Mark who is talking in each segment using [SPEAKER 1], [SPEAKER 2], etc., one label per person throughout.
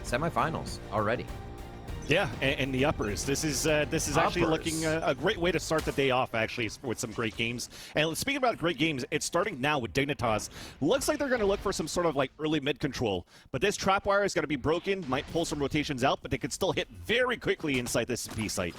[SPEAKER 1] semifinals already.
[SPEAKER 2] Yeah, and the uppers. This is actually looking a great way to start the day off, actually, with some great games. And speaking about great games, it's starting now with Dignitas. Looks like they're going to look for some sort of like early mid control, but this trap wire is going to be broken, might pull some rotations out, but they could still hit very quickly inside this B site.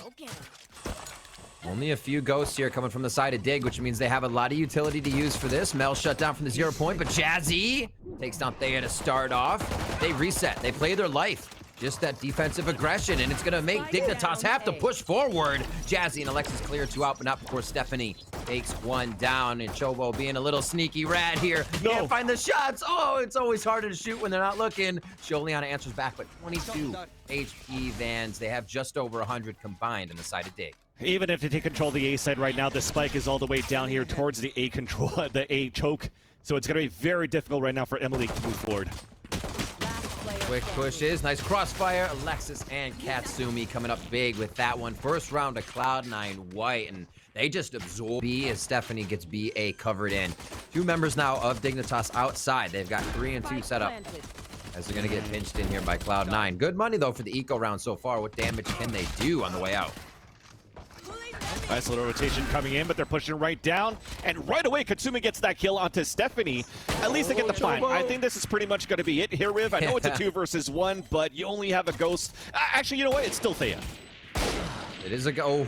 [SPEAKER 1] Only a few ghosts here coming from the side of Dig, which means they have a lot of utility to use for this. Mel shut down from the 0 point, but Jazzy takes down Thea to start off. They reset. They play their life. Just that defensive aggression, and it's going to make Dignitas have to push forward. Jazzy and Alexis clear 2 out, but not before Stephanie takes 1 down. And Chobo being a little sneaky rat here.
[SPEAKER 2] No.
[SPEAKER 1] Can't find the shots. Oh, it's always harder to shoot when they're not looking. Sholiana answers back, but 22 HP Vans. They have just over 100 combined on the side of Dig.
[SPEAKER 2] Even if they take control of the A side right now, the spike is all the way down here towards the A control, the A choke. So it's going to be very difficult right now for Emily to move forward.
[SPEAKER 1] Quick pushes, nice crossfire. Alexis and Katsumi coming up big with that one. First round of Cloud9 white, and they just absorb B as Stephanie gets BA covered in. 2 members now of Dignitas outside. They've got 3 and 2 set up as they're gonna get pinched in here by Cloud9. Good money though for the eco round so far. What damage can they do on the way out?
[SPEAKER 2] Nice little rotation coming in, but they're pushing right down. And right away, Katsumi gets that kill onto Stephanie. At least they get the plan. I think this is pretty much going to be it here, Riv. I know it's a 2 versus 1, but you only have a ghost. Actually, you know what? It's still Thea.
[SPEAKER 1] It is a go.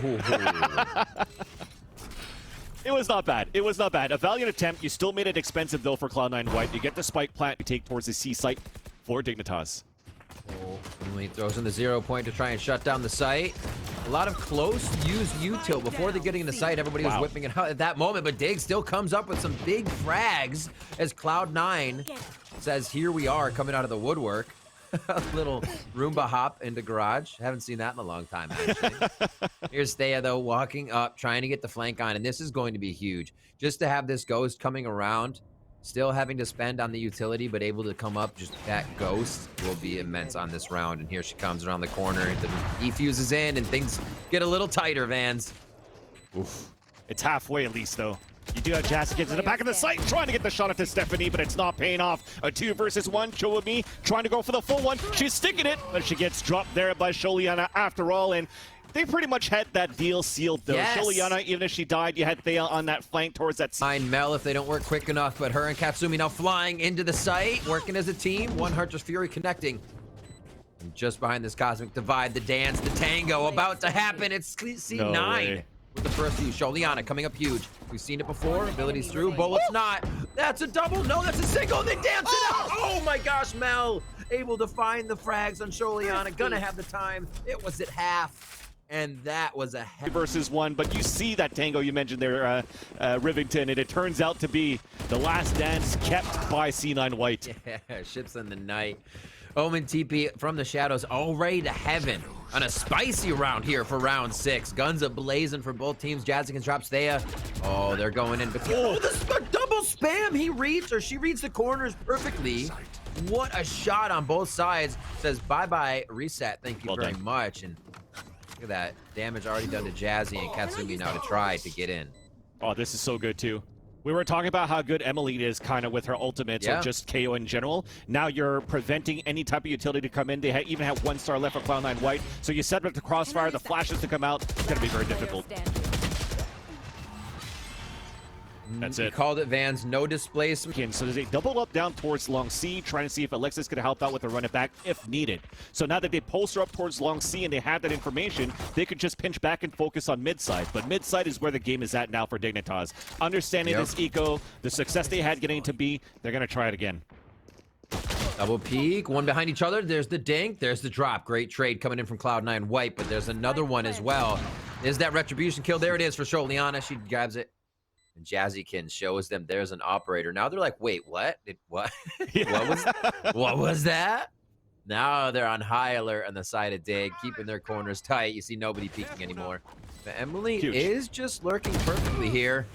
[SPEAKER 2] It was not bad. It was not bad. A valiant attempt. You still made it expensive, though, for Cloud9 White. You get the spike plant you take towards the C site for Dignitas.
[SPEAKER 1] Emily throws in the 0 point to try and shut down the site. A lot of close use util before they're getting in the site. Everybody was whipping it out at that moment, but Dig still comes up with some big frags as Cloud9 says, here we are coming out of the woodwork. A little Roomba hop into garage. Haven't seen that in a long time, actually. Here's Thea, though, walking up, trying to get the flank on, and this is going to be huge. Just to have this ghost coming around, still having to spend on the utility, but able to come up, just that ghost will be immense on this round. And here she comes around the corner. The defuses in, and things get a little tighter, Vans.
[SPEAKER 2] Oof. It's halfway at least, though. You do have Jazzy gets in the back of the site, trying to get the shot at Stephanie, but it's not paying off. A 2 versus 1. Chowomi trying to go for the full one. She's sticking it, but she gets dropped there by Sholiana after all. And they pretty much had that deal sealed, though. Yes. Sholiana, even if she died, you had Thea on that flank towards that.
[SPEAKER 1] Find Mel if they don't work quick enough, but her and Katsumi now flying into the site, working as a team. One Hunter's Fury connecting. And just behind this cosmic divide, the dance, the tango about to happen. It's C9 with the first view. Sholiana coming up huge. We've seen it before. Abilities through. Bullets not. That's a double. No, that's a single. They dance it out. Oh my gosh, Mel able to find the frags on Sholiana. Gonna have the time. It was at half. And that was a
[SPEAKER 2] versus 1, but you see that tango you mentioned there, Rivington, and it turns out to be the last dance kept by C9 White.
[SPEAKER 1] Yeah, ships in the night. Omen TP from the shadows already to heaven on a spicy round here for round 6. Guns a-blazing for both teams. Jazzy drops Thea. Oh, they're going in. But oh, this is a double spam. He reads, or she reads the corners perfectly. What a shot on both sides. Says bye-bye, reset. Thank you very much. And look at that damage already done to Jazzy and Katsumi now to try to get in.
[SPEAKER 2] Oh, this is so good too. We were talking about how good Emily is kind of with her ultimates or just KO in general. Now you're preventing any type of utility to come in. They even have 1 star left for Cloud9 White. So you set up the crossfire, the flashes to come out. It's going to be very difficult. That's it.
[SPEAKER 1] Called it, Vans. No displacement.
[SPEAKER 2] So there's a double up down towards long C, trying to see if Alexis could help out with a run it back if needed. So now that they poster up towards long C and they have that information, they could just pinch back and focus on mid side. But mid side is where the game is at now for Dignitas. Understanding this eco, the success they had getting to B, they're going to try it again.
[SPEAKER 1] Double peek, one behind each other. There's the dink, there's the drop. Great trade coming in from Cloud9 White, but there's another one as well. There's that retribution kill. There it is for Sholiana. She grabs it. And Jazzykin shows them there's an operator. Now they're like, wait, what? What? What was that? Now they're on high alert on the side of Dig, keeping their corners tight. You see nobody peeking anymore. But Emily is just lurking perfectly here.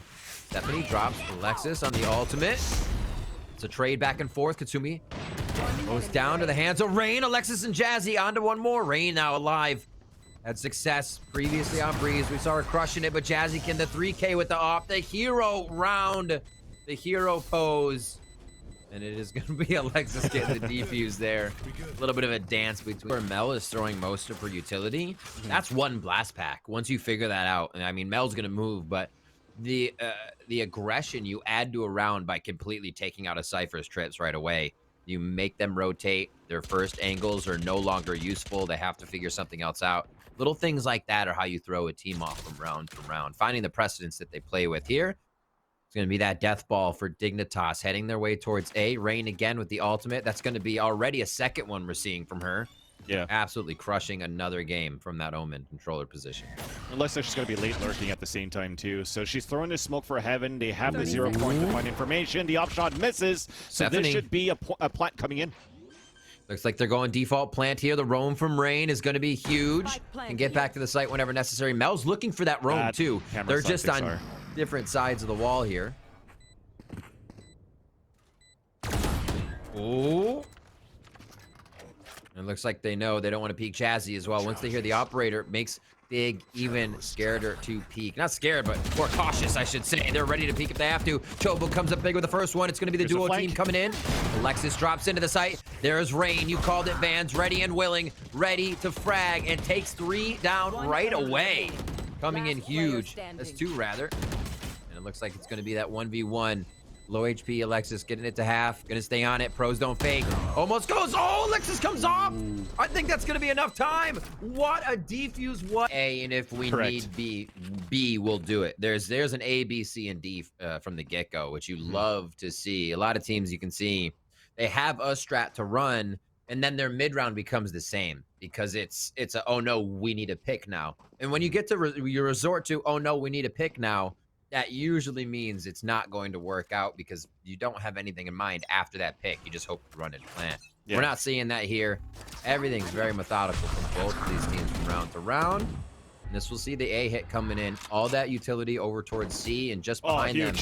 [SPEAKER 1] Stephanie drops Alexis on the ultimate. It's a trade back and forth. Katsumi goes down to the hands of Rain. Alexis and Jazzy onto one more. Rain now alive. Had success previously on Breeze. We saw her crushing it, but Jazzykin, the 3K with the op, the hero round, the hero pose. And it is going to be Alexis getting the defuse there. A little bit of a dance between where Mel is throwing most of her utility. That's one blast pack. Once you figure that out, and I mean, Mel's going to move, but the aggression you add to a round by completely taking out a Cypher's trips right away. You make them rotate. Their first angles are no longer useful. They have to figure something else out. Little things like that are how you throw a team off from round to round. Finding the precedents that they play with here. It's going to be that death ball for Dignitas heading their way towards A. Rain again with the ultimate. That's going to be already a second one we're seeing from her.
[SPEAKER 2] Yeah.
[SPEAKER 1] Absolutely crushing another game from that Omen controller position.
[SPEAKER 2] Unless she's going to be late lurking at the same time, too. So she's throwing the smoke for heaven. They have the 0 point to find information. The op shot misses. So
[SPEAKER 1] Stephanie.
[SPEAKER 2] this should be a plant coming in.
[SPEAKER 1] Looks like they're going default plant here. The roam from Rain is going to be huge. Can get back to the site whenever necessary. Mel's looking for that roam, too. They're just on different sides of the wall here. Oh. It looks like they know they don't want to peek Chazzy as well. Once they hear the operator, it makes Big even scareder to peek. Not scared, but more cautious, I should say. They're ready to peek if they have to. Chobo comes up big with the first one. It's going to be the duo team coming in. Alexis drops into the site. There's Rain. You called it, Vans. Ready and willing. Ready to frag. And takes 3 down right away. Coming in huge. That's 2, rather. And it looks like it's going to be that 1v1. Low HP, Alexis getting it to half. Gonna stay on it. Pros don't fake. Almost goes. Oh, Alexis comes off. I think that's gonna be enough time. What a defuse. What A, and if we need B will do it. There's an A, B, C, and D from the get-go, which you love to see. A lot of teams you can see they have a strat to run, and then their mid-round becomes the same because it's a oh no, we need a pick now. And when you get to you resort to oh no, we need a pick now. That usually means it's not going to work out because you don't have anything in mind after that pick. You just hope to run it plant. Yeah. We're not seeing that here. Everything's very methodical from both of these teams from round to round. And this will see the A hit coming in. All that utility over towards C and just behind them.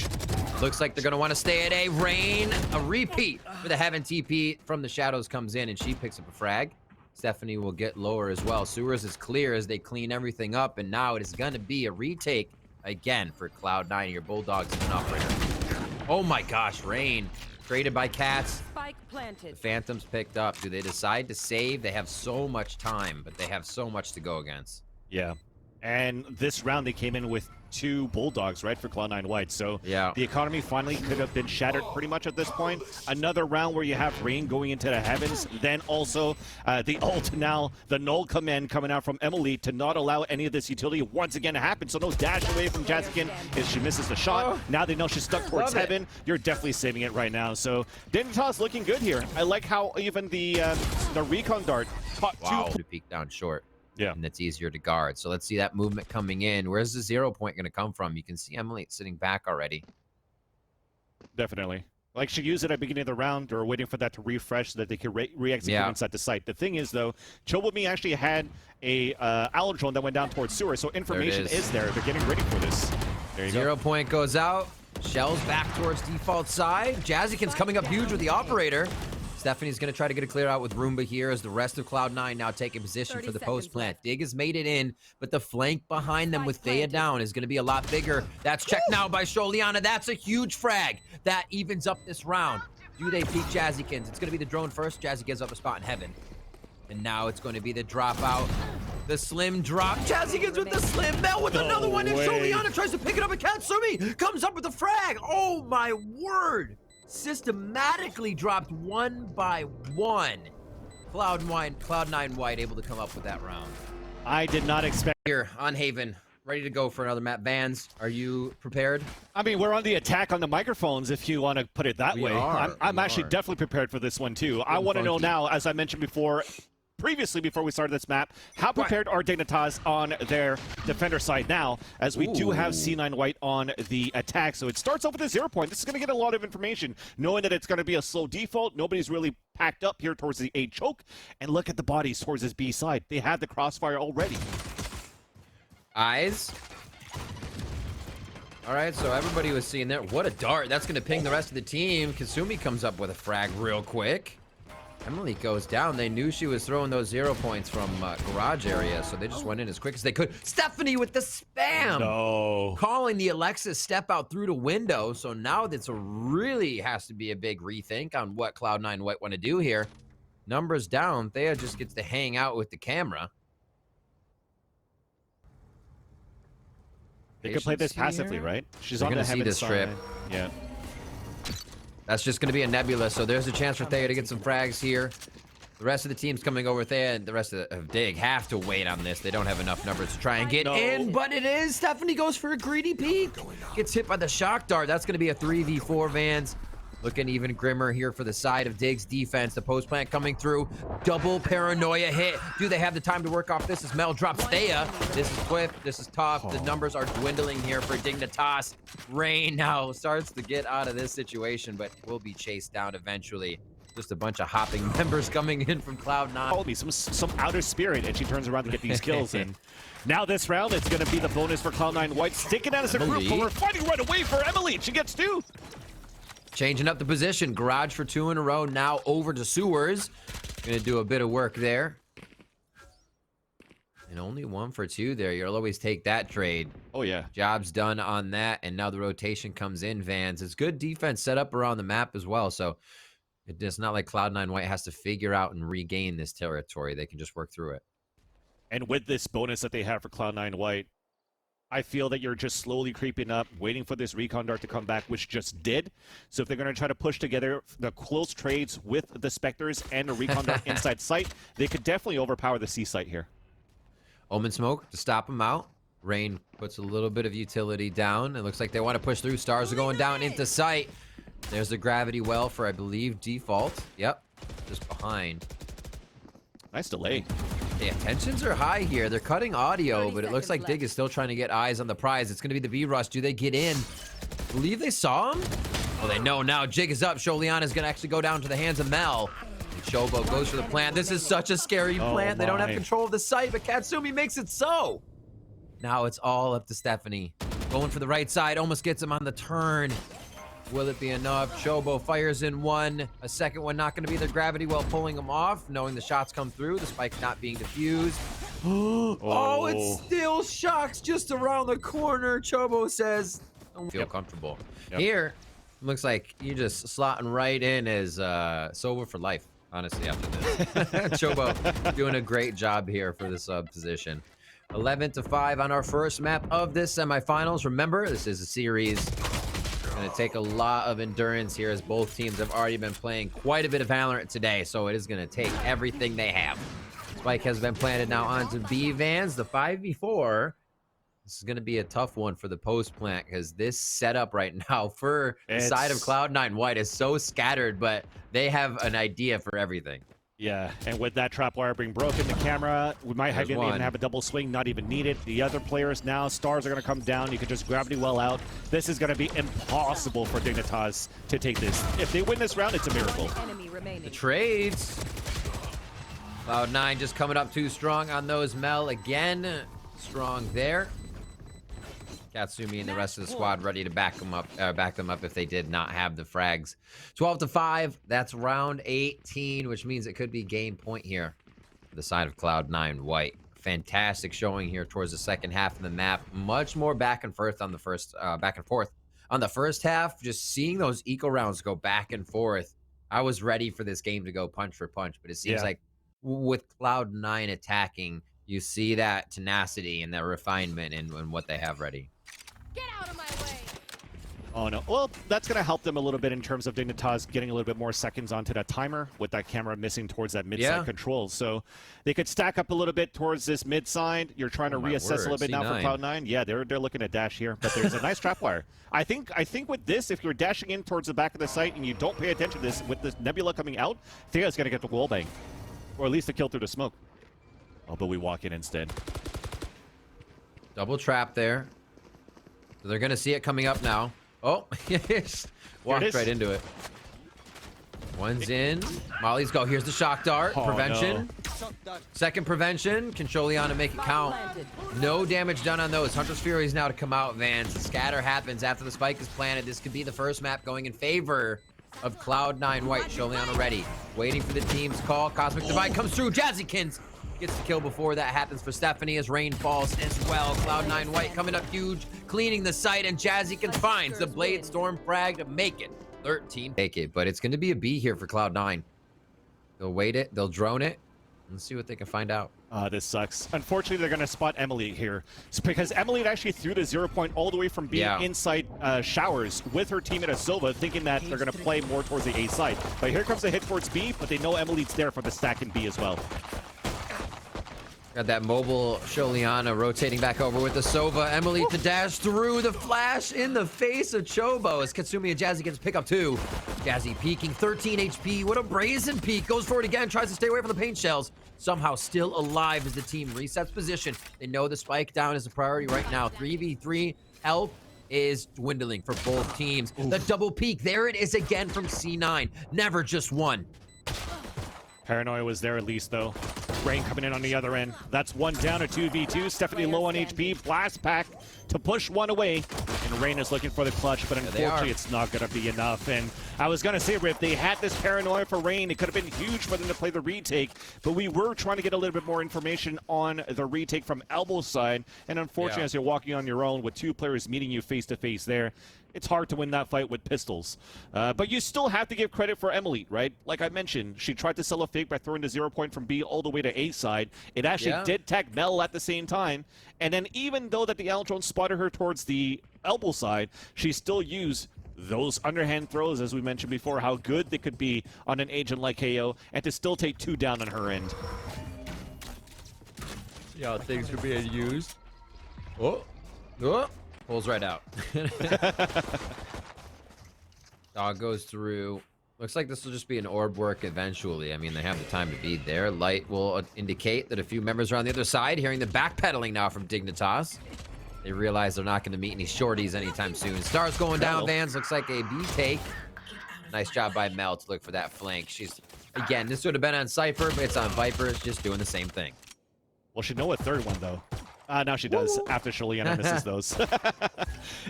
[SPEAKER 1] Looks like they're going to want to stay at A. Rain, a repeat for the Heaven TP from the shadows comes in and she picks up a frag. Stephanie will get lower as well. Sewers is clear as they clean everything up. And now it is going to be a retake. Again for Cloud9, your Bulldogs and an operator. Oh my gosh, Rain. Traded by Cats.
[SPEAKER 3] Spike planted.
[SPEAKER 1] The Phantoms picked up. Do they decide to save? They have so much time, but they have so much to go against.
[SPEAKER 2] Yeah. And this round, they came in with 2 Bulldogs, right, for Cloud9 White. So
[SPEAKER 1] yeah,
[SPEAKER 2] the economy finally could have been shattered pretty much at this point. Another round where you have Rain going into the heavens. Then also the ult now, the null command coming out from Emily to not allow any of this utility once again to happen. So no dash away from Jazzican if she misses the shot. Now they know she's stuck towards heaven. You're definitely saving it right now. So Dignitas looking good here. I like how even the recon dart caught 2.
[SPEAKER 1] To peek down short.
[SPEAKER 2] Yeah.
[SPEAKER 1] And that's easier to guard. So let's see that movement coming in. Where's the 0 point going to come from? You can see Emily sitting back already.
[SPEAKER 2] Definitely. Like she used it at the beginning of the round or waiting for that to refresh so that they could re-execute inside the site. The thing is, though, Chobami actually had a drone that went down towards sewer, so information is there. They're getting ready for this. There you go.
[SPEAKER 1] 0 point goes out. Shells back towards default side. Jazzican's coming up huge with the operator. Stephanie's going to try to get a clear out with Roomba here as the rest of Cloud9 now taking position for the post plant. Dig has made it in, but the flank behind them with Thea down is going to be a lot bigger. That's checked now by Sholiana. That's a huge frag. That evens up this round. Do they peek Jazzykins? It's going to be the drone first. Jazzy gives up a spot in heaven. And now it's going to be the dropout. The slim drop. Jazzykins with the slim. Mel with another one. And Sholiana tries to pick it up. And Katsumi comes up with a frag. Oh, my word. Systematically dropped 1 by 1. Cloud9 White able to come up with that round.
[SPEAKER 2] I did not expect.
[SPEAKER 1] Here on Haven, ready to go for another map. Vans, are you prepared?
[SPEAKER 2] I mean, we're on the attack on the microphones, if you want to put it that way. I'm actually definitely prepared for this one, too. I want to know now, as I mentioned previously before we started this map, how prepared are Dignitas on their defender side now, as we do have C9 White on the attack. So it starts off with a 0 point. This is going to get a lot of information, knowing that it's going to be a slow default. Nobody's really packed up here towards the A choke. And look at the bodies towards this B side. They have the crossfire already.
[SPEAKER 1] Eyes. All right, so everybody was seeing that. What a dart. That's going to ping the rest of the team. Kasumi comes up with a frag real quick. Emily goes down. They knew she was throwing those 0 points from garage area, so they just went in as quick as they could. Stephanie with the spam!
[SPEAKER 2] No.
[SPEAKER 1] Calling the Alexis step out through the window, so now this really has to be a big rethink on what Cloud9 White want to do here. Numbers down. Thea just gets to hang out with the camera.
[SPEAKER 2] They could play this passively, right? She's on the
[SPEAKER 1] gonna see
[SPEAKER 2] heaven
[SPEAKER 1] this
[SPEAKER 2] side.
[SPEAKER 1] trip.
[SPEAKER 2] Yeah.
[SPEAKER 1] That's just going to be a nebula, so there's a chance for Thea to get some frags here. The rest of the team's coming over Thea, and the rest of Dig have to wait on this. They don't have enough numbers to try and get in, but it is. Stephanie goes for a greedy peek. Gets hit by the shock dart. That's going to be a 3v4, Vans. Looking even grimmer here for the side of Dig's defense. The post plant coming through. Double paranoia hit. Do they have the time to work off this as Mel drops Thea? This is swift. This is tough. The numbers are dwindling here for DIGNITAS. Rain now starts to get out of this situation, but will be chased down eventually. Just a bunch of hopping members coming in from Cloud9.
[SPEAKER 2] Told me some outer spirit, and she turns around to get these kills. And now this round, it's going to be the bonus for Cloud9 White. Sticking out as a group, but we're fighting right away for Emily. She gets 2.
[SPEAKER 1] Changing up the position. Garage for 2 in a row. Now over to sewers. Gonna do a bit of work there. And only 1 for 2 there. You'll always take that trade.
[SPEAKER 2] Oh, yeah.
[SPEAKER 1] Job's done on that. And now the rotation comes in, Vans. It's good defense set up around the map as well. So it's not like Cloud9 White has to figure out and regain this territory. They can just work through it.
[SPEAKER 2] And with this bonus that they have for Cloud9 White, I feel that you're just slowly creeping up, waiting for this recon dart to come back, which just did. So if they're going to try to push together the close trades with the Spectres and the recon dart inside sight, they could definitely overpower the C site here.
[SPEAKER 1] Omen smoke to stop them out. Rain puts a little bit of utility down. It looks like they want to push through. Stars are going down into sight. There's the gravity well for, I believe, default. Yep, just behind.
[SPEAKER 2] Nice delay.
[SPEAKER 1] Yeah, tensions are high here. They're cutting audio, but it looks like Dig is still trying to get eyes on the prize. It's going to be the B-rush. Do they get in? I believe they saw him? Well, they know now. Jig is up. Sholiana is going to actually go down to the hands of Mel. And Shobo goes for the plant. This is such a scary plant. They don't have control of the site, but Katsumi makes it so. Now it's all up to Stephanie. Going for the right side. Almost gets him on the turn. Will it be enough? Shobo fires in 1. A second one not going to be the gravity well pulling him off, knowing the shots come through. The spike not being defused. Oh, it still shocks just around the corner. Chobo says, don't feel comfortable. Here, looks like you're just slotting right in as sober for life, honestly, after this. Chobo doing a great job here for the sub position. 11-5 on our first map of this semifinals. Remember, this is a series. Going to take a lot of endurance here as both teams have already been playing quite a bit of Valorant today, so it is going to take everything they have. Spike has been planted now onto B Vans. The 5v4. This is going to be a tough one for the post plant because this setup right now for the side of Cloud9 White is so scattered, but they have an idea for everything.
[SPEAKER 2] Yeah, and with that trap wire being broken, the camera, we might even have a double swing, not even needed. The other players now, stars are going to come down. You can just gravity well out. This is going to be impossible for DIGNITAS to take this. If they win this round, it's a miracle.
[SPEAKER 1] The trades. Cloud9 just coming up too strong on those. Mel again. Strong there. Katsumi and the rest of the squad ready to back them up if they did not have the frags. 12-5. That's round 18, which means it could be game point here for the side of Cloud9 White. Fantastic showing here towards the second half of the map. Much more back and forth on the first on the first half. Just seeing those eco rounds go back and forth. I was ready for this game to go punch for punch, but it seems like with Cloud9 attacking, you see that tenacity and that refinement in what they have ready.
[SPEAKER 3] Get out of my way!
[SPEAKER 2] Oh no, well, that's going to help them a little bit in terms of DIGNITAS getting a little bit more seconds onto that timer with that camera missing towards that mid-side control. So they could stack up a little bit towards this mid-side. You're trying to reassess a little bit now for Cloud9. Yeah, they're looking at dash here, but there's a nice trapwire. I think with this, if you're dashing in towards the back of the site and you don't pay attention to this, with this nebula coming out, Thea's going to get the wall bang, or at least a kill through the smoke. Oh, but we walk in instead.
[SPEAKER 1] Double trap there. So they're going to see it coming up now. Oh, walked right into it. One's in. Molly's go. Here's the shock dart. Prevention.
[SPEAKER 3] No.
[SPEAKER 1] Second prevention. Can Sholiana make it count? No damage done on those. Hunter's Fury is now to come out, Vans. The scatter happens after the spike is planted. This could be the first map going in favor of Cloud9 White. Sholiana ready, waiting for the team's call. Cosmic Divide comes through. Jazzykins gets the kill before that happens for Stephanie as rain falls as well. Cloud9 White coming up huge, cleaning the site, and Jazzykins finds the Blade Storm frag to make it 13. Take it, but it's going to be a B here for Cloud9. They'll wait it, they'll drone it, and see what they can find out.
[SPEAKER 2] This sucks. Unfortunately, they're going to spot Emily here. It's because Emily actually threw the 0 point all the way from being inside showers with her teammate Asova, thinking that they're going to play more towards the A side. But here comes the hit towards B, but they know Emily's there for the stack in B as well.
[SPEAKER 1] Got that mobile Sholiana rotating back over with the Sova. Emily to dash through the flash in the face of Chobo as Katsumi and Jazzy gets pick up 2. Jazzy peeking 13 HP. What a brazen peek. Goes for it again. Tries to stay away from the paint shells. Somehow still alive as the team resets position. They know the spike down is a priority right now. 3v3 health is dwindling for both teams. Oof. The double peek. There it is again from C9. Never just one.
[SPEAKER 2] Paranoia was there at least, though. Rain coming in on the other end. That's one down, a 2v2. Stephanie low on HP. Blast pack to push one away. And Rain is looking for the clutch, but unfortunately it's not going to be enough. And I was going to say, if they had this Paranoia for Rain, it could have been huge for them to play the retake. But we were trying to get a little bit more information on the retake from elbow side. And unfortunately, as you're walking on your own with 2 players meeting you face to face there, it's hard to win that fight with pistols. But you still have to give credit for Emily, right? Like I mentioned, she tried to sell a fake by throwing the 0 point from B all the way to A side. It actually did tag Mel at the same time. And then even though that the Aldrone spotted her towards the elbow side, she still used those underhand throws, as we mentioned before, how good they could be on an agent like KO, and to still take 2 down on her end.
[SPEAKER 1] See how things are being used. Oh. Pulls right out. Dog goes through. Looks like this will just be an orb work eventually. I mean, they have the time to be there. Light will indicate that a few members are on the other side. Hearing the backpedaling now from Dignitas. They realize they're not going to meet any shorties anytime soon. Stars going down, Vans. Looks like a B take. Nice job by Mel to look for that flank. She's, again, this would have been on Cypher, but it's on Viper. It's just doing the same thing.
[SPEAKER 2] Well, she'd know a third one, though. Now she does, after Sholiana misses those.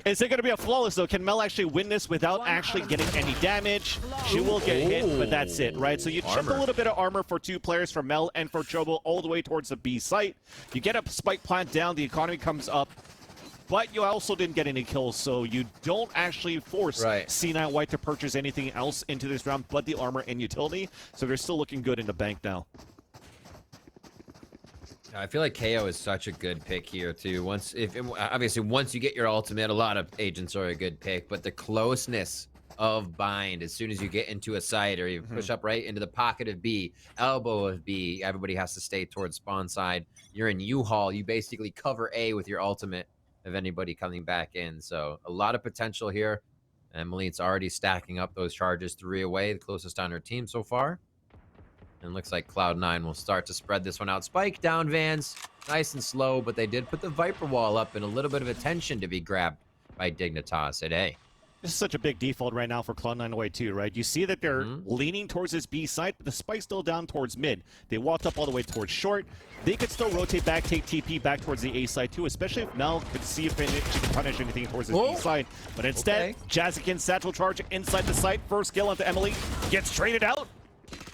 [SPEAKER 2] Is it going to be a flawless, though? Can Mel actually win this without actually getting any damage? She will get hit, but that's it, right? So you chip a little bit of armor for 2 players, for Mel and for Chobo, all the way towards the B site. You get a spike plant down, the economy comes up, but you also didn't get any kills, so you don't actually force C9 White to purchase anything else into this round but the armor and utility, so they're still looking good in the bank now.
[SPEAKER 1] I feel like KO is such a good pick here too. Obviously once you get your ultimate, a lot of agents are a good pick, but the closeness of bind as soon as you get into a site or you push up right into the pocket of B, elbow of B, everybody has to stay towards spawn side. You're in U-Haul, you basically cover A with your ultimate of anybody coming back in. So a lot of potential here. Emily's already stacking up those charges 3 away, the closest on her team so far. And looks like Cloud9 will start to spread this one out. Spike down, Vans. Nice and slow, but they did put the Viper wall up and a little bit of attention to be grabbed by Dignitas at A.
[SPEAKER 2] This is such a big default right now for Cloud9 away too, right? You see that they're leaning towards this B site, but the spike's still down towards mid. They walked up all the way towards short. They could still rotate back, take TP back towards the A side too, especially if Mel could see if she can punish anything towards this B side. But instead, Jazzykin satchel charge inside the site. First kill onto Emily. Gets traded out.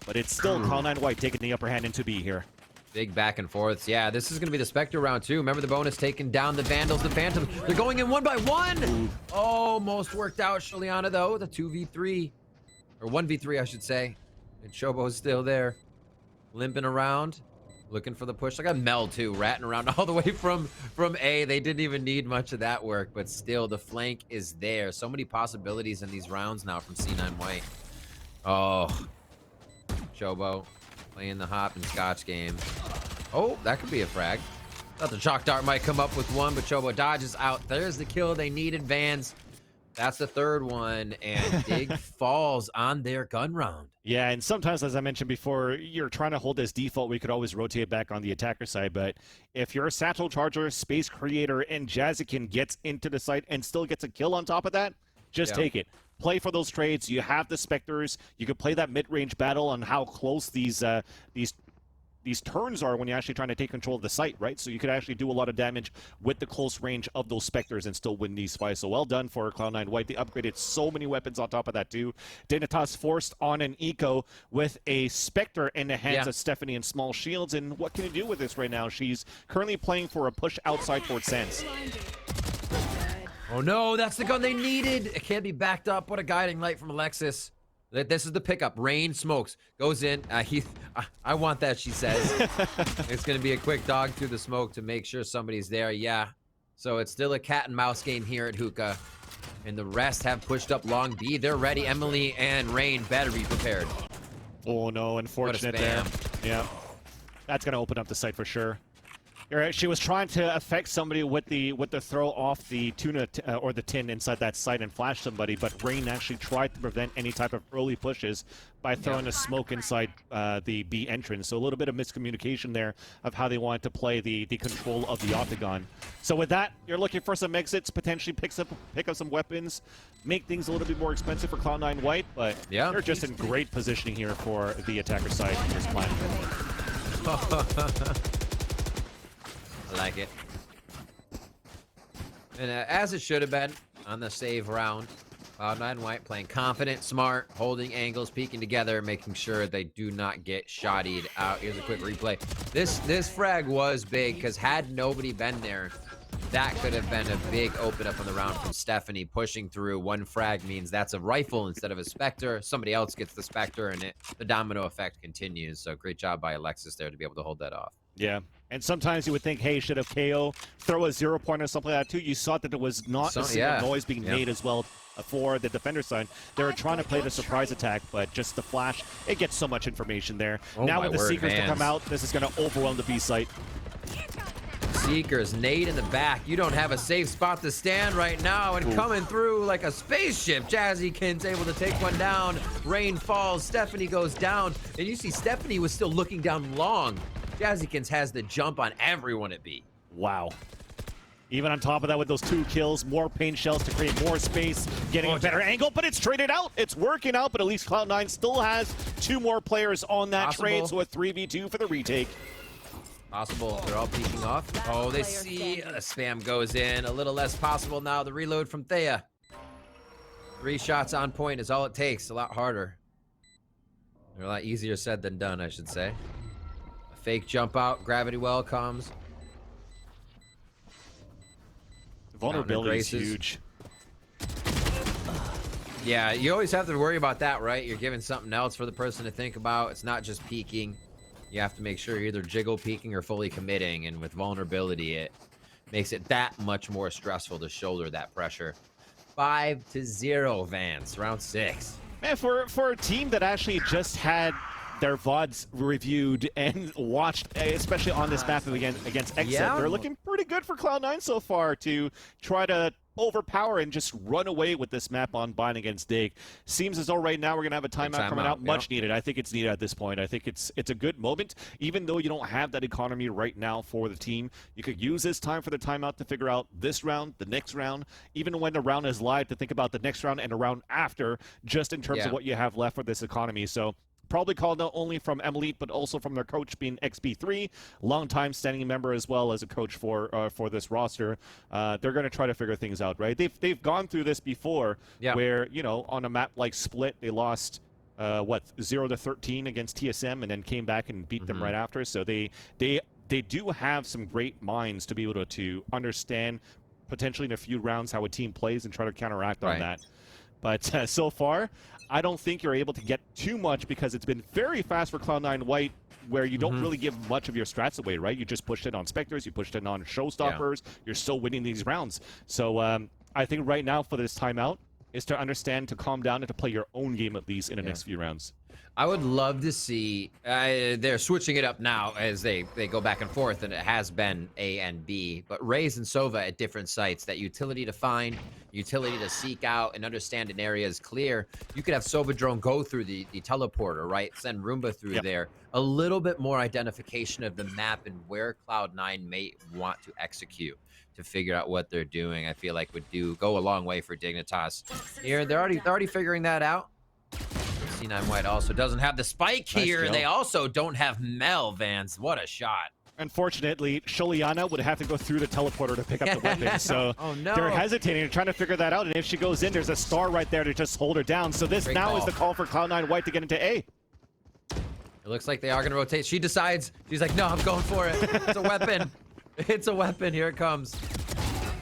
[SPEAKER 2] But it's still Cloud9 White taking the upper hand into B here.
[SPEAKER 1] Big back and forths. Yeah, this is going to be the Spectre round too. Remember the bonus taking down the Vandals, the Phantoms. They're going in 1 by 1. Almost worked out. Sholiana though, the 2v3. Or 1v3, I should say. And Chobo's still there. Limping around. Looking for the push. I got Mel too, ratting around all the way from A. They didn't even need much of that work, but still the flank is there. So many possibilities in these rounds now from C9 White. Oh. Chobo playing the hop and scotch game. Oh, that could be a frag. Thought the chalk dart might come up with one, but Chobo dodges out. There's the kill they needed, Vans. That's the 3rd one, and Dig falls on their gun round.
[SPEAKER 2] Yeah, and sometimes, as I mentioned before, you're trying to hold this default. We could always rotate back on the attacker side, but if you're a satchel charger, space creator, and Jazzykin gets into the site and still gets a kill on top of that, just take it. Play for those trades. You have the Spectres. You can play that mid-range battle on how close these these turns are when you're actually trying to take control of the site, right? So you could actually do a lot of damage with the close range of those specters and still win these fights. So well done for Cloud9 White. They upgraded so many weapons on top of that too. DIGNITAS forced on an eco with a specter in the hands of Stephanie and small shields. And what can you do with this right now? She's currently playing for a push outside towards Sands.
[SPEAKER 1] Oh no, that's the gun they needed. It can't be backed up. What a guiding light from Alexis. This is the pickup. Rain smokes. Goes in. I want that, she says. It's going to be a quick dog through the smoke to make sure somebody's there. Yeah. So it's still a cat and mouse game here at Hookah. And the rest have pushed up long B. They're ready. Emily and Rain better be prepared.
[SPEAKER 2] Oh no, unfortunate there. Yeah. That's going to open up the site for sure. She was trying to affect somebody with the throw off the tuna or the tin inside that site and flash somebody, but Rain actually tried to prevent any type of early pushes by throwing a smoke inside the B entrance. So a little bit of miscommunication there of how they wanted to play the control of the octagon. So with that, you're looking for some exits, potentially pick up some weapons, make things a little bit more expensive for Cloud9 White, but they're just in great positioning here for the attacker side in this plan.
[SPEAKER 1] I like it. And as it should have been on the save round, Cloud9 White playing confident, smart, holding angles, peeking together, making sure they do not get shottied out. Here's a quick replay. This frag was big because had nobody been there, that could have been a big open up on the round from Stephanie. Pushing through one frag means that's a rifle instead of a Spectre. Somebody else gets the Spectre and the domino effect continues. So great job by Alexis there to be able to hold that off.
[SPEAKER 2] Yeah, and sometimes you would think, hey, should have KO, throw a 0 point or something like that too. You saw that there was not a single noise being made as well for the defender side. They were trying to play the surprise attack, but just the flash, it gets so much information there. Now with the Seekers to come out, this is going to overwhelm the B site.
[SPEAKER 1] Seekers, nade in the back. You don't have a safe spot to stand right now, and coming through like a spaceship. Jazzykins able to take one down. Rain falls. Stephanie goes down, and you see Stephanie was still looking down long. Jazzykins has the jump on everyone at B.
[SPEAKER 2] Wow. Even on top of that with those 2 kills, more paint shells to create more space, getting a better angle, but it's traded out. It's working out, but at least Cloud9 still has 2 more players on that trade, so a 3v2 for the retake.
[SPEAKER 1] Possible. They're all peeking off. Oh, they see. Spam goes in. A little less possible now. The reload from Thea. 3 shots on point is all it takes. A lot harder. They're a lot easier said than done, I should say. Fake jump out, gravity well comes.
[SPEAKER 2] Vulnerability is huge.
[SPEAKER 1] Yeah, you always have to worry about that, right? You're giving something else for the person to think about. It's not just peeking. You have to make sure you're either jiggle peeking or fully committing. And with vulnerability, it makes it that much more stressful to shoulder that pressure. 5-0, Vance, round 6.
[SPEAKER 2] Man, for a team that actually just had their VODs reviewed and watched, especially on this map against Xset. They're looking pretty good for Cloud9 so far to try to overpower and just run away with this map on Bind against Dig. Seems as though right now we're going to have a timeout coming out. Much needed. I think it's needed at this point. I think it's a good moment. Even though you don't have that economy right now for the team, you could use this time for the timeout to figure out this round, the next round, even when the round is live, to think about the next round and a round after, just in terms of what you have left for this economy. So probably called not only from Emily, but also from their coach being XB3, longtime standing member as well as a coach for this roster. They're going to try to figure things out, right? They've gone through this before, where, you know, on a map like Split, they lost 0-13 against TSM and then came back and beat them right after. So they do have some great minds to be able to understand potentially in a few rounds how a team plays and try to counteract on that. But so far, I don't think you're able to get too much because it's been very fast for Cloud9 White, where you don't really give much of your strats away, right? You just pushed it on Spectres, you pushed it on Showstoppers, you're still winning these rounds. So I think right now for this timeout is to understand, to calm down, and to play your own game at least in the next few rounds.
[SPEAKER 1] I would love to see, they're switching it up now as they go back and forth, and it has been A and B, but Raze and Sova at different sites, that utility to find, utility to seek out and understand an area is clear. You could have Sova drone go through the teleporter, right? Send Roomba through there. A little bit more identification of the map and where Cloud9 may want to execute to figure out what they're doing, I feel like would go a long way for Dignitas. Here, they're already figuring that out. C9 White also doesn't have the spike
[SPEAKER 2] Nice
[SPEAKER 1] here.
[SPEAKER 2] kill.
[SPEAKER 1] They also don't have Mel, Vans. What a shot.
[SPEAKER 2] Unfortunately, Sholiana would have to go through the teleporter to pick up the weapon, so
[SPEAKER 1] Oh, no.
[SPEAKER 2] they're hesitating and trying to figure that out, and if she goes in, there's a star right there to just hold her down. So this
[SPEAKER 1] Great
[SPEAKER 2] now
[SPEAKER 1] call.
[SPEAKER 2] is the call for Cloud9 White to get into A.
[SPEAKER 1] It looks like they are going to rotate. She decides. She's like, no, I'm going for it. It's a weapon. It's a weapon. Here it comes.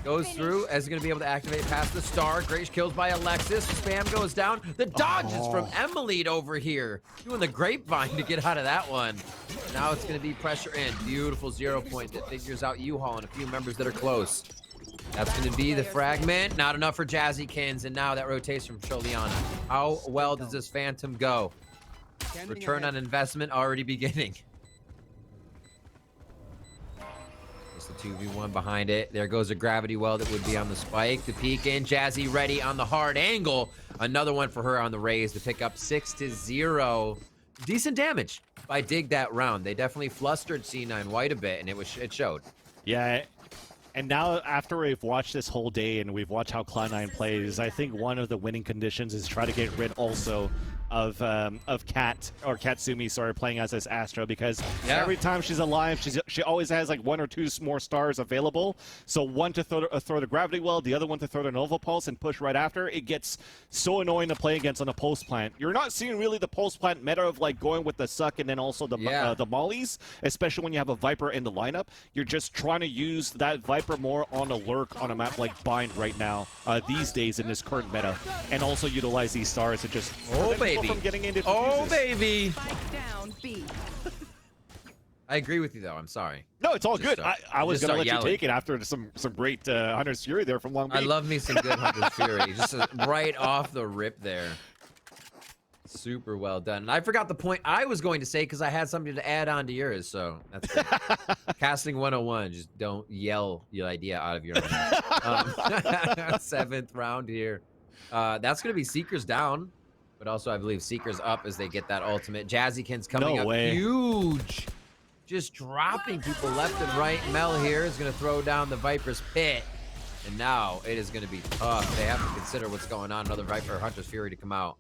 [SPEAKER 1] Goes through. As going to be able to activate past the star. Great kills by Alexis. Spam goes down. The dodges from Emily over here. Doing the grapevine to get out of that one. Now it's going to be pressure in. Beautiful 0 point that figures out U-Haul and a few members that are close. That's going to be the fragment. Not enough for Jazzykins. And now that rotation from Sholiana. How well does this Phantom go? Return on investment already beginning. It's the 2v1 behind it. There goes a gravity well that would be on the spike. The peek in. Jazzy ready on the hard angle. Another one for her on the raise to pick up 6-0. Decent damage by Dig that round. They definitely flustered C9 White a bit, and it showed.
[SPEAKER 2] Yeah, and now after we've watched this whole day and we've watched how Cloud9 plays, I think one of the winning conditions is try to get rid also of Kat, or Katsumi, sorry, playing as this Astra, because every time she's alive, she always has like 1 or 2 more stars available. So one to throw the gravity well, the other one to throw the Nova Pulse and push right after. It gets so annoying to play against on a post plant. You're not seeing really the post plant meta of like going with the suck and then also the mollies, especially when you have a Viper in the lineup. You're just trying to use that Viper more on a lurk on a map like Bind right now, these days in this current meta, and also utilize these stars to just from getting into
[SPEAKER 1] baby.
[SPEAKER 3] Spike down, B.
[SPEAKER 1] I agree with you though. I'm sorry.
[SPEAKER 2] No, it's all
[SPEAKER 1] Just
[SPEAKER 2] good. I was gonna let
[SPEAKER 1] yelling.
[SPEAKER 2] you take it after some great Hunter's Fury there from Long Beach.
[SPEAKER 1] I love me some good Hunter's Fury. Just right off the rip there. Super well done. And I forgot the point I was going to say because I had something to add on to yours. So that's great. Casting 101. Just don't yell your idea out of your mouth. 7th round here. That's going to be Seekers down. But also, I believe Seekers up as they get that ultimate. Jazzykins coming up huge. Just dropping people left and right. Mel here is going to throw down the Viper's pit. And now it is going to be tough. They have to consider what's going on. Another Viper Hunter's Fury to come out.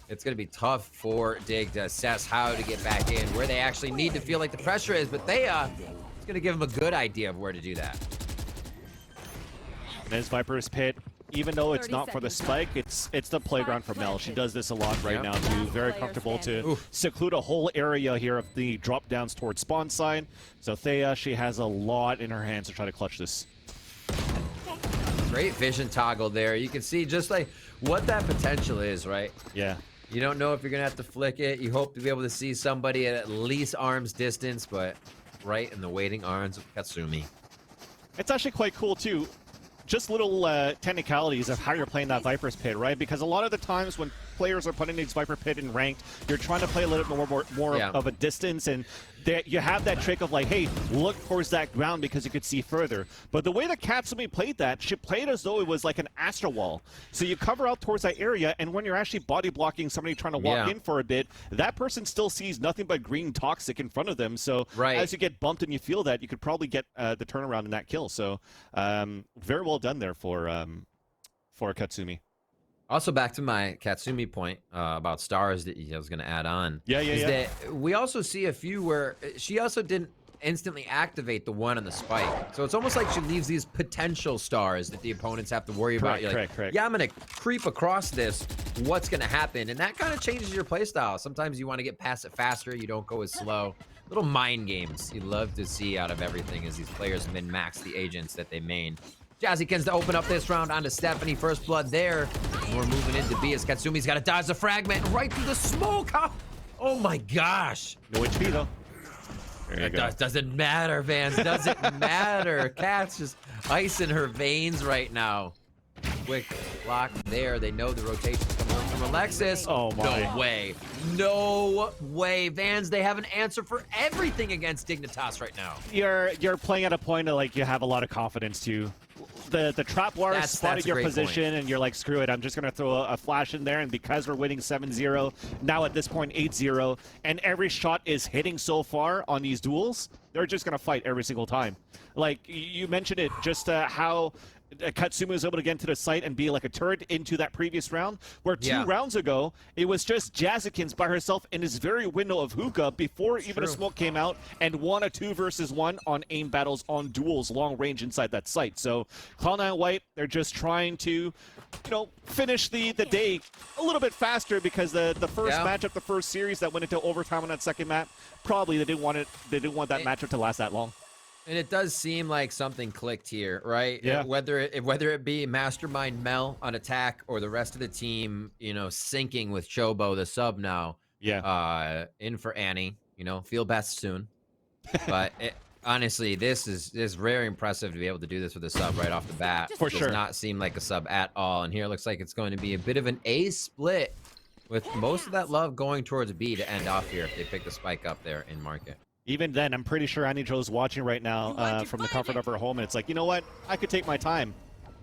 [SPEAKER 1] It's going to be tough for Dig to assess how to get back in, where they actually need to feel like the pressure is. But they, it's going to give them a good idea of where to do that.
[SPEAKER 2] And as Viper's pit, even though it's not for the spike, it's the playground for Mel. She does this a lot right now too. Very comfortable to seclude a whole area here of the drop downs towards spawn side. So Thea, she has a lot in her hands to try to clutch this.
[SPEAKER 1] Great vision toggle there. You can see just like what that potential is, right?
[SPEAKER 2] Yeah.
[SPEAKER 1] You don't know if you're going to have to flick it. You hope to be able to see somebody at least arm's distance, but right in the waiting arms of Katsumi.
[SPEAKER 2] It's actually quite cool too. Just little technicalities of how you're playing that Viper's Pit, right? Because a lot of the times when players are putting these Viper Pit in ranked, you're trying to play a little bit more of a distance, and you have that trick of like, hey, look towards that ground because you could see further. But the way that Katsumi played that, she played as though it was like an Astra wall. So you cover out towards that area, and when you're actually body blocking somebody trying to walk in for a bit, that person still sees nothing but green toxic in front of them. So as you get bumped and you feel that, you could probably get the turnaround in that kill. So very well done there for Katsumi.
[SPEAKER 1] Also, back to my Katsumi point about stars that I was going to add on. That we also see a few where she also didn't instantly activate the one on the spike. So it's almost like she leaves these potential stars that the opponents have to worry about. You're like, yeah, I'm going to creep across this. What's going to happen? And that kind of changes your playstyle. Sometimes you want to get past it faster. You don't go as slow. Little mind games you love to see out of everything as these players min-max the agents that they main. Jazzykins to open up this round onto Stephanie. First blood there. And we're moving into B as Katsumi's got to dodge the fragment right through the smoke. Oh my gosh.
[SPEAKER 2] No HP though.
[SPEAKER 1] It doesn't matter, Vans. Doesn't matter. Kat's just ice in her veins right now. Quick block there. They know the rotation's coming from Alexis.
[SPEAKER 2] Oh my.
[SPEAKER 1] No way. No way. Vans, they have an answer for everything against Dignitas right now.
[SPEAKER 2] You're playing at a point of like you have a lot of confidence too. The trap wire spotted your position and you're like, screw it, I'm just gonna throw a flash in there, and because we're winning 7-0, now at this point 8-0, and every shot is hitting so far on these duels, they're just gonna fight every single time. Like you mentioned it, just how Katsumu is able to get into the site and be like a turret into that previous round, where two
[SPEAKER 1] Yeah.
[SPEAKER 2] rounds ago, it was just Jazzikins by herself in this very window of hookah before even a
[SPEAKER 1] True.
[SPEAKER 2] smoke came out and won a 2 versus 1 on aim battles on duels long range inside that site. So Cloud9 White, they're just trying to, you know, finish the day a little bit faster because the first
[SPEAKER 1] Yeah.
[SPEAKER 2] matchup, the first series that went into overtime on that second map, probably they didn't want that matchup to last that long.
[SPEAKER 1] And it does seem like something clicked here, right?
[SPEAKER 2] Yeah.
[SPEAKER 1] Whether it be Mastermind Mel on attack or the rest of the team, you know, syncing with Chobo, the sub now.
[SPEAKER 2] Yeah.
[SPEAKER 1] In for Annie, you know, feel best soon. But honestly, this is very impressive to be able to do this with a sub right off the bat.
[SPEAKER 2] For
[SPEAKER 1] Does
[SPEAKER 2] sure.
[SPEAKER 1] not seem like a sub at all. And here it looks like it's going to be a bit of an A split with most of that love going towards B to end off here if they pick the spike up there in market.
[SPEAKER 2] Even then, I'm pretty sure Annie Jo's watching right now from the comfort of her home, and it's like, you know what? I could take my time.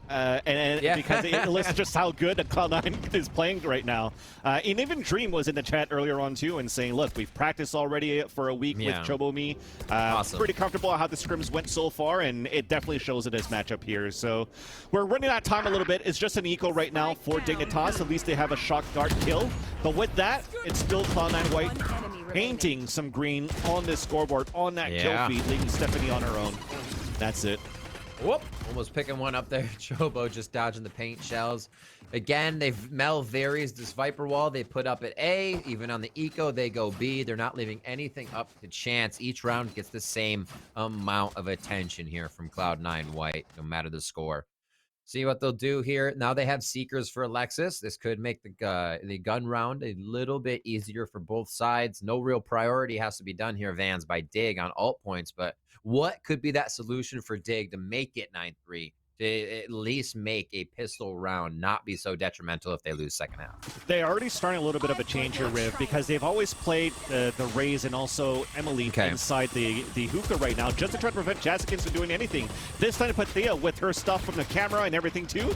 [SPEAKER 2] And
[SPEAKER 1] Yeah.
[SPEAKER 2] because it lists just how good Cloud9 is playing right now. And even Dream was in the chat earlier on too and saying, look, we've practiced already for a week with Chobomi.
[SPEAKER 1] Awesome.
[SPEAKER 2] Pretty comfortable how the scrims went so far, and it definitely shows in this matchup here. So we're running out of time a little bit. It's just an eco right now for Dignitas. At least they have a shock dart kill. But with that, it's still Cloud9 White painting some green on this scoreboard, on that kill feed, leaving Stephanie on her own. That's it.
[SPEAKER 1] Whoop! Almost picking one up there. Chobo just dodging the paint shells. Again, Mel varies this Viper wall. They put up at A. Even on the eco, they go B. They're not leaving anything up to chance. Each round gets the same amount of attention here from Cloud9 White, no matter the score. See what they'll do here. Now they have Seekers for Alexis. This could make the gun round a little bit easier for both sides. No real priority has to be done here, Vans, by Dig on alt points. But what could be that solution for Dig to make it 9-3? To at least make a pistol round not be so detrimental if they lose second half.
[SPEAKER 2] They're already starting a little bit of a change here, Riv, because they've always played the Raze and also Emily inside the hookah right now, just to try to prevent Jazzikins from doing anything. This time to put Thea with her stuff from the camera and everything too,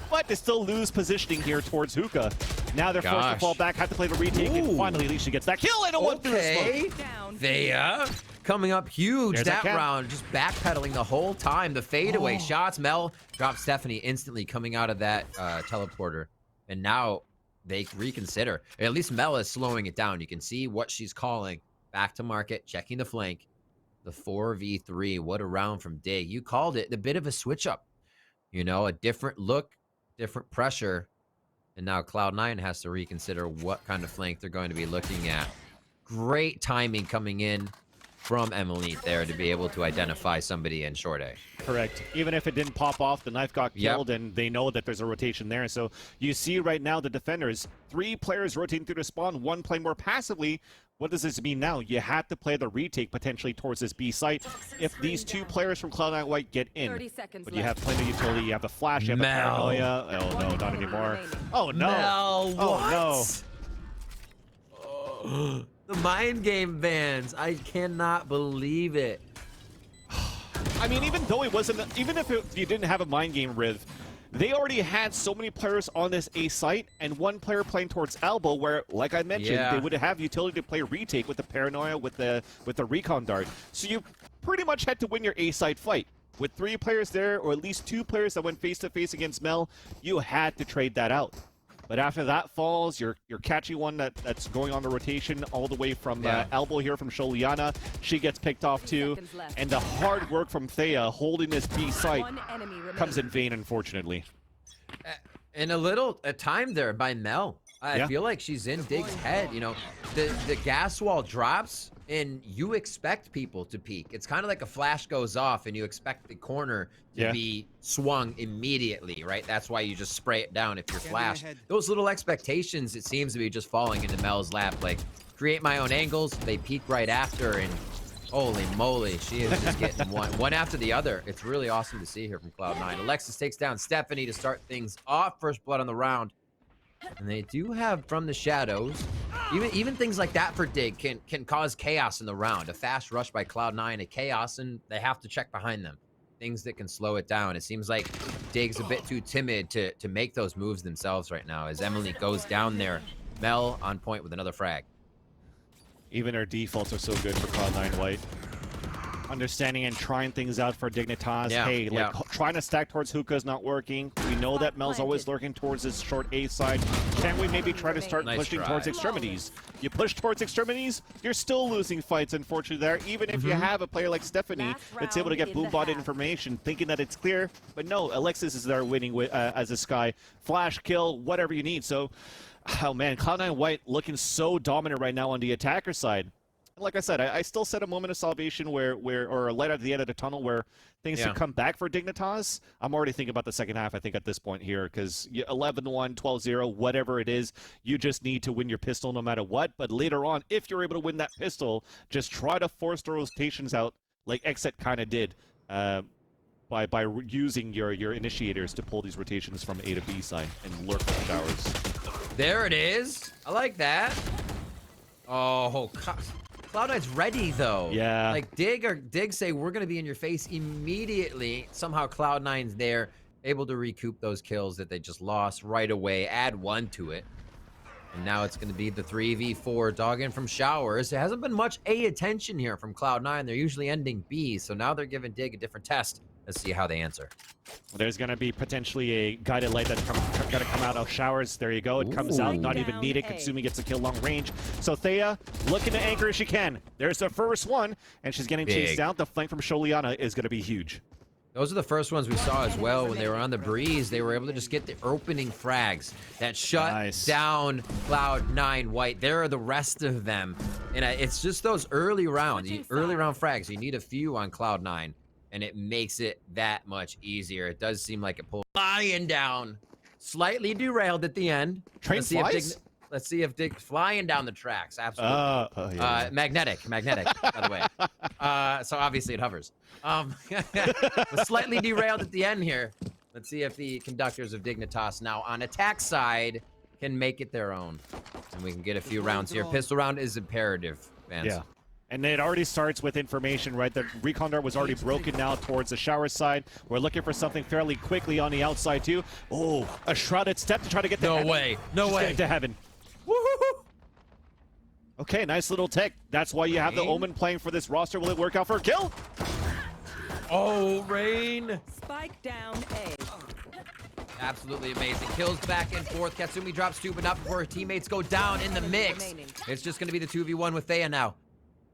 [SPEAKER 2] but they still lose positioning here towards hookah. Now they're forced to fall back, have to play the retake, and finally Alicia gets that kill and a one through the smoke.
[SPEAKER 1] Thea coming up huge.
[SPEAKER 2] There's
[SPEAKER 1] that
[SPEAKER 2] that
[SPEAKER 1] round, just backpedaling the whole time. The fadeaway shots. Mel drops Stephanie instantly coming out of that teleporter. And now they reconsider. At least Mel is slowing it down. You can see what she's calling. Back to market, checking the flank. The 4v3. What a round from Dig. You called it. A bit of a switch up. You know, a different look, different pressure. And now Cloud9 has to reconsider what kind of flank they're going to be looking at. Great timing coming in from Emily there to be able to identify somebody in short A.
[SPEAKER 2] Correct. Even if it didn't pop off, the knife got killed, and they know that there's a rotation there. So you see right now the defenders, 3 players rotating through the spawn, 1 playing more passively. What does this mean now? You have to play the retake potentially towards this B site if these 2 players from Cloud9 White get in.
[SPEAKER 3] 30 seconds
[SPEAKER 2] But you have plenty of utility, you have the flash, you have the paranoia. Oh no, not anymore. Oh no.
[SPEAKER 1] Mel,
[SPEAKER 2] oh
[SPEAKER 1] no. The mind game Vans. I cannot believe it.
[SPEAKER 2] I mean, even though it wasn't, even if you didn't have a mind game, Riv, they already had so many players on this A site, and 1 player playing towards elbow, where, like I mentioned, they would have utility to play retake with the paranoia, with the recon dart. So you pretty much had to win your A site fight. With 3 players there, or at least 2 players that went face to face against Mel, you had to trade that out. But after that falls, you're catching one that's going on the rotation all the way from elbow here from Sholiana. She gets picked off too. And the hard work from Thea holding this B site comes in vain, unfortunately.
[SPEAKER 1] And a time there by Mel. I feel like she's in Dig's head. You know, the gas wall drops and you expect people to peek. It's kind of like a flash goes off and you expect the corner to be swung immediately, right? That's why you just spray it down if you're flashed. Those little expectations, it seems to be just falling into Mel's lap. Like, create my own angles, they peek right after, and holy moly, she is just getting one after the other. It's really awesome to see here from Cloud9. Alexis takes down Stephanie to start things off. First blood on the round. And they do have from the shadows, even things like that for Dig can cause chaos in the round. A fast rush by Cloud9, a chaos, and they have to check behind them. Things that can slow it down. It seems like Dig's a bit too timid to make those moves themselves right now as Emily goes down there. Mel on point with another frag.
[SPEAKER 2] Even her defaults are so good for Cloud9 White. understanding and trying things out for Dignitas.
[SPEAKER 1] Yeah,
[SPEAKER 2] Hey, like
[SPEAKER 1] yeah.
[SPEAKER 2] trying to stack towards hookah is not working. We know that Mel's always lurking towards his short A side. Can we maybe try to start
[SPEAKER 1] Nice
[SPEAKER 2] pushing
[SPEAKER 1] try.
[SPEAKER 2] towards extremities? You push towards extremities, you're still losing fights, unfortunately, there. Even if you have a player like Stephanie that's able to get boom-botted information, thinking that it's clear. But no, Alexis is there winning with, as a Sky. Flash, kill, whatever you need. So, oh man, Cloud9 White looking so dominant right now on the attacker side. Like I said, I still said a moment of salvation or a light at the end of the tunnel where things should come back for Dignitas. I'm already thinking about the second half, I think, at this point here, because 11-1, 12-0, whatever it is, you just need to win your pistol no matter what. But later on, if you're able to win that pistol, just try to force the rotations out like Exet kind of did by using your initiators to pull these rotations from A to B side and lurk the showers.
[SPEAKER 1] There it is. I like that. Oh, Cloud9's ready though.
[SPEAKER 2] Yeah.
[SPEAKER 1] Like Dig say we're gonna be in your face immediately. Somehow Cloud9's there, able to recoup those kills that they just lost right away. Add 1 to it. And now it's gonna be the 3v4 dog in from showers. There hasn't been much A attention here from Cloud9. They're usually ending B, so now they're giving Dig a different test. Let's see how they answer.
[SPEAKER 2] There's going to be potentially a guided light that's going to come out of showers. There you go. It comes out, not even needed. Consuming gets a kill long range. So Thea looking to anchor as she can. There's the first one, and she's getting chased down. The flank from Sholiana is going to be huge.
[SPEAKER 1] Those are the first ones we saw as well when they were on the breeze. They were able to just get the opening frags that shut down Cloud9 White. There are the rest of them. And it's just those early rounds, early round frags. You need a few on Cloud9. And it makes it that much easier. It does seem like it pulled flying down, slightly derailed at the end.
[SPEAKER 2] Train flies?
[SPEAKER 1] Let's see if Dig's flying down the tracks. Absolutely. Magnetic, by the way. So obviously it hovers. But slightly derailed at the end here. Let's see if the conductors of Dignitas now on attack side can make it their own. And we can get a few rounds here. Pistol round is imperative, fans.
[SPEAKER 2] Yeah. And it already starts with information, right? The recon dart was already broken now towards the shower side. We're looking for something fairly quickly on the outside, too. Oh, a shrouded step to try to get to heaven.
[SPEAKER 1] No way. No way.
[SPEAKER 2] To heaven. Woohoo! Okay, nice little tech. That's why you have the Omen playing for this roster. Will it work out for a kill?
[SPEAKER 1] Oh, Rain.
[SPEAKER 4] Spike down A.
[SPEAKER 1] Absolutely amazing. Kills back and forth. Katsumi drops 2, but not before her teammates go down in the mix. It's just going to be the 2v1 with Thea now.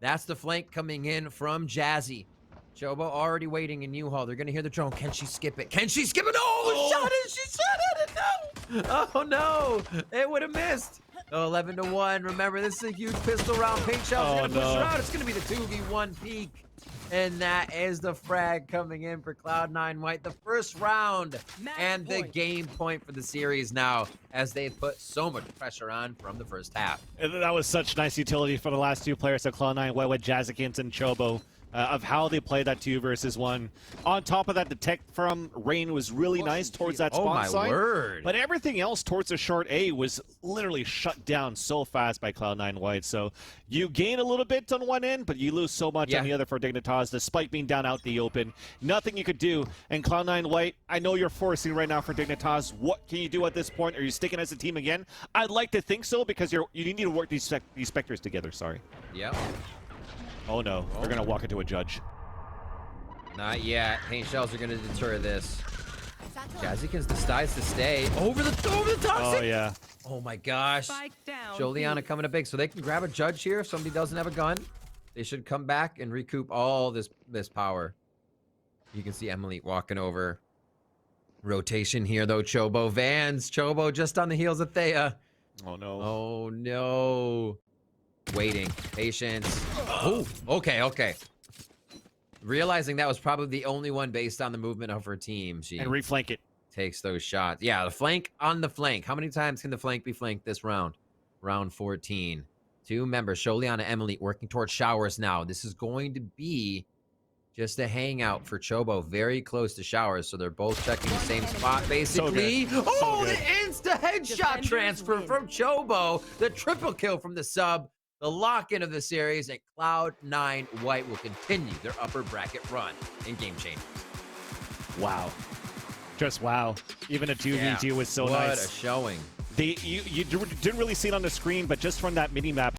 [SPEAKER 1] That's the flank coming in from Jazzy. Chobo already waiting in U-Haul. They're going to hear the drone. Can she skip it? Can she skip it? Oh, shot it. She shot it. No. Oh, no. It would have missed. Oh, 11-1. Remember, this is a huge pistol round. Paint Shell's going to push her out. It's going to be the 2v1 peak. And that is the frag coming in for Cloud9 White. The first round and the game point for the series now as they put so much pressure on from the first half.
[SPEAKER 2] And that was such nice utility for the last two players of Cloud9 White with Jazzikins and Chobo. Of how they played that 2 versus 1. On top of that, the tech from Rain was really nice towards that spawn side.
[SPEAKER 1] Word.
[SPEAKER 2] But everything else towards the short A was literally shut down so fast by Cloud9 White. So you gain a little bit on one end, but you lose so much on the other for Dignitas. The spike being down out the open. Nothing you could do. And Cloud9 White, I know you're forcing right now for Dignitas. What can you do at this point? Are you sticking as a team again? I'd like to think so because you need to work these Spectres together. Sorry.
[SPEAKER 1] Yep.
[SPEAKER 2] Oh no, we're gonna walk into a judge.
[SPEAKER 1] Not yet. Paint Shells are gonna deter this. Jazzykins decides to stay over the toxic.
[SPEAKER 2] Oh yeah.
[SPEAKER 1] Oh my gosh. Joliana coming up big, so they can grab a judge here if somebody doesn't have a gun. They should come back and recoup all this power. You can see Emily walking over. Rotation here though, Chobo. Vans. Chobo just on the heels of Thea.
[SPEAKER 2] Oh no.
[SPEAKER 1] Oh no. Waiting. Patience. Oh, okay. Realizing that was probably the only one based on the movement of her team. She
[SPEAKER 2] and reflank it.
[SPEAKER 1] Takes those shots. Yeah, the flank on the flank. How many times can the flank be flanked this round? Round 14. 2 members, Sholiana, Emily, working towards showers now. This is going to be just a hangout for Chobo, very close to showers, so they're both checking the same spot, basically. Oh, the insta-headshot transfer from Chobo. The triple kill from the sub. The lock-in of the series, and Cloud9 White will continue their upper bracket run in Game Changers.
[SPEAKER 2] Wow. Just wow. Even a 2v2 was so nice.
[SPEAKER 1] What a showing.
[SPEAKER 2] You didn't really see it on the screen, but just from that mini-map,